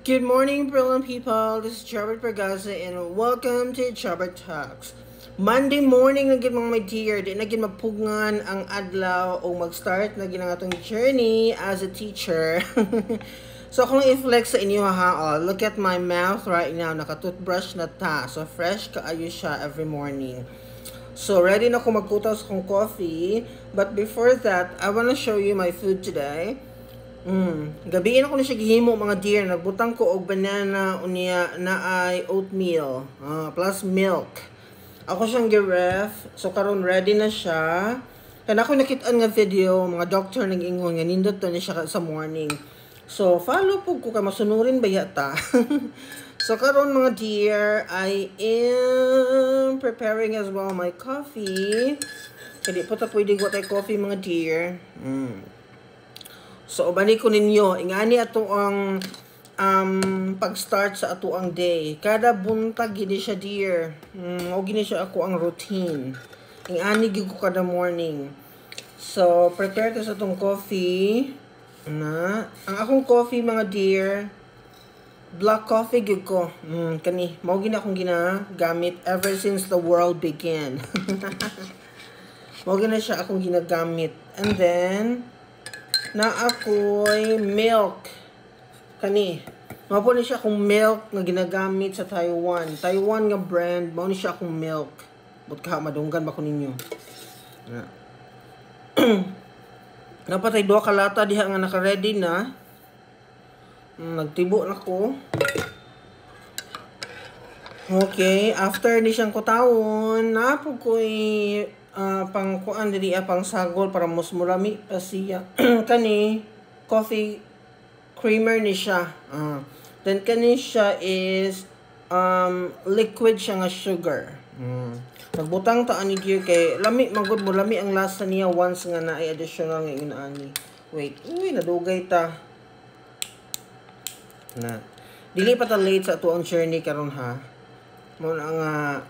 Good morning, brilliant people. This is Charbert Pergaza and welcome to Charbert Talks. Monday morning na gid mga my dear, di na gid mapugngan ang adlaw o mag-start na gid ang atong journey as a teacher. So kung i-flex sa inyo ha, look at my mouth right now, naka-toothbrush na ta. So fresh kaayo siya every morning. So ready na ko magkutas kong coffee, but before that, I wanna show you my food today. Gabiin ako na siya gihimo mga dear. Nagbutang ko og banana unya na ay oatmeal plus milk. Ako siyang giref. So karon ready na siya. Kana ako nakita-an nga video mga doctor nag-ingon nga nindot to ni siya sa morning. So follow po ko kay masunurin ba yata. So karon mga dear, I am preparing as well my coffee. Kadi po ta pwede go tay coffee mga dear. So, balik ko ninyo, ingani ato ang pag-start sa ato ang day. Kada buntag, gini siya dear. O gini siya ako ang routine. Ingani gid ko kada morning. So, prepare to sa atong coffee. Ang akong coffee, mga dear, black coffee gid ko. Kani, mao gina akong ginagamit ever since the world began. Mao gina siya akong ginagamit. And then, na ako'y milk. Kani. Mapo ni siya akong milk nga ginagamit sa Taiwan. Taiwan nga brand. Mao ni siya akong milk. But ka, madunggan ba ko ninyo? Napatay 2 kalata diha nga naka-ready na. Nagtibo na ko. Okay. After ni siyang kutawon, napo ko'y pang kuan diri pang sagol para mas murami pa siya. Kani coffee creamer ni siya. Then kani siya is liquid siya nga sugar. Nagbutang ta ani dear kay lami magud mo lami ang lasa niya once nga na ay additional nga inani. Wait, nadugay ta. Na. Dili pa ta late sa ato ang journey karon ha. Mo nga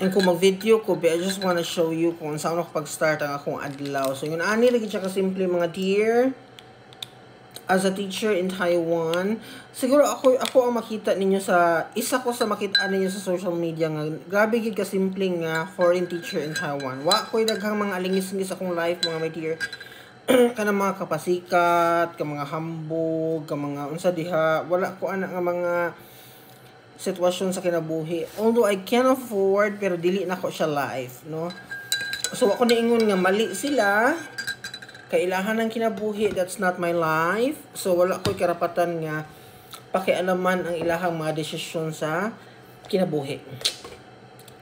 and kung mag-video ko, I just wanna show you kung saan ako pag-start ang akong adlaw. So, yun, lagi siya kasimple mga dear. As a teacher in Taiwan, siguro ako ang makita ninyo sa, isa ko sa makita ninyo sa social media nga, grabe gid kasimple nga foreign teacher in Taiwan. Wa ko'y daghang mga alingis-ngis akong life, mga my dear. Kana mga kapasikat, ka mga hambog, ka mga unsa diha, wala ko ana nga mga sitwasyon sa kinabuhi. Although I can afford, pero dili na ko siya life, no? So, ako niingon nga mali sila. Kailangan ng kinabuhi, that's not my life. So, wala ko'y karapatan nga pakialaman ang ilahang mga desisyon sa kinabuhi.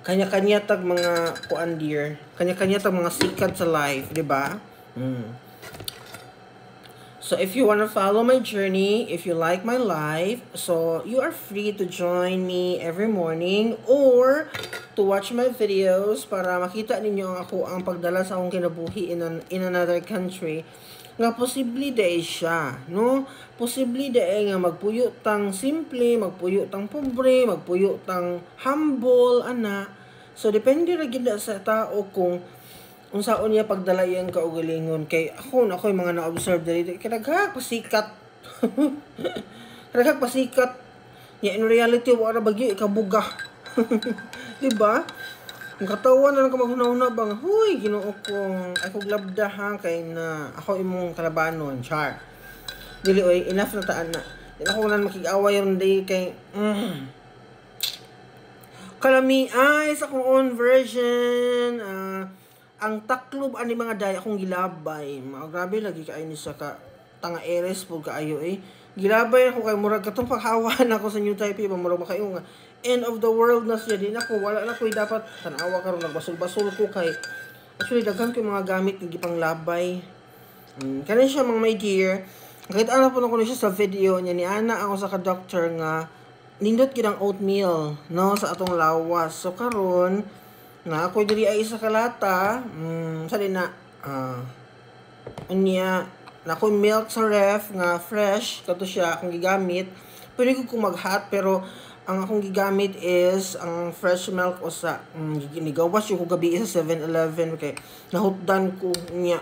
Kanya-kanya tag mga kuan dear. Kanya-kanya tag mga sikat sa life, di ba? So, if you want to follow my journey, if you like my life, so you are free to join me every morning or to watch my videos para makita ninyo ako ang pagdala sa akong kinabuhi in another country. Nga posible day siya, no? Posible day nga magpuyo tang simple, magpuyo tang pobre, magpuyo tang humble, ana. So, depende ra gid sa tao kung unsaon niya pagdala iyang kaugalingon kay ako'y mga na-observe dali kay daghang pasikat. Daghang pasikat. Ya in reality wala bagyo ikabuga. Di ba? Ang katawan na kamahuna-huna bang, huy, Ginoo ko, ako glabda ha kay na ako imong kalabanon, char. Dili oy, enough na taan na. Di ako wala makig-away ron day kay kalami ay sa akong own version. Ang taklob ani mga day akong gilabay. Grabe lagi kaayo ni sa ka tanga eres pud kaayo Gilabay ako kay murag katong paghawan ako sa New Taipei murag makayo nga end of the world na siya din ako wala na koy dapat tanawa karon nagbasol-basol ko kay actually daghan koy mga gamit nga gipanglabay. Kani siya mga my dear. Nakita na po ko siya sa video niya ni ana ako sa ka-doctor nga nindot gid ang oatmeal no sa atong lawas. So karon na ako diri ay isa kalata sa din na unya na ako milk sa ref nga fresh kato siya akong gigamit pwede ko mag-hot pero ang akong gigamit is ang fresh milk o sa ginigawas yung gabi sa 7-Eleven kay nahutdan ko niya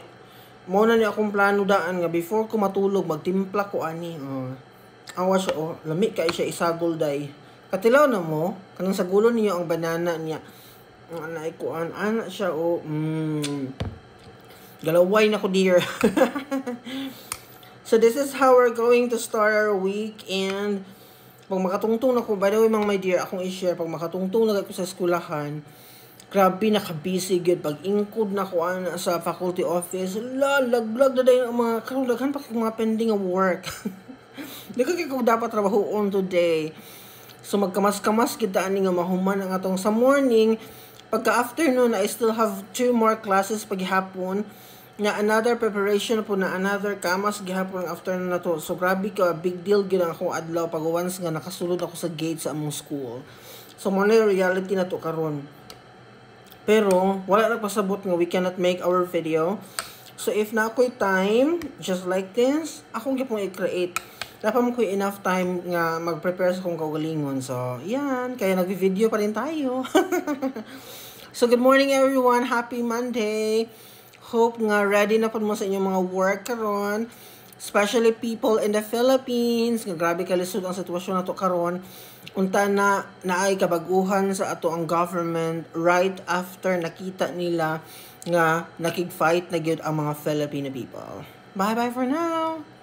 mo na ni akong plano daan nga before ko matulog magtimpla ko ani Awa siya, oh, lami kay siya isagol day. Katilaw na mo, kanang sagulo niyo ang banana niya. Ang naikuan, anak siya, oh, galaway na ko, dear. So, this is how we're going to start our week, and pag makatungtong na ko, by the way, mga my dear, akong i-share, pag makatungtong na ko sa skulahan, grabe, naka-busy good. Pag ingkod na ko sa faculty office, laglag na dahil ang mga karulaghan pa mga pending work. Di ko kaya dapat trabaho on today. So, magkamas-kamas kita nga mahuman ang atong sa morning. Pagka-afternoon, I still have 2 more classes paghapon. Nga another preparation po na another kamas gihapon ang afternoon na to. So, grabe ka, big deal gid ang akong adlaw pag once nga nakasulod ako sa gate sa among school. So, muna yung reality na to karon. Pero, wala nagpasabot nga we cannot make our video. So, if na ako'y time, just like this, akong gipong i-create. Dapat mo ko enough time nga mag-prepare sa kong kaugalingon. So, yan. Kaya nag-video pa rin tayo. So, good morning everyone. Happy Monday. Hope nga ready na po mo sa inyong mga work karon. Especially people in the Philippines. Nga grabe kalisod ang sitwasyon na to karon. Unta na naay kabaguhan sa ato ang government right after nakita nila nga nakig-fight na gyud ang mga Filipino people. Bye-bye for now!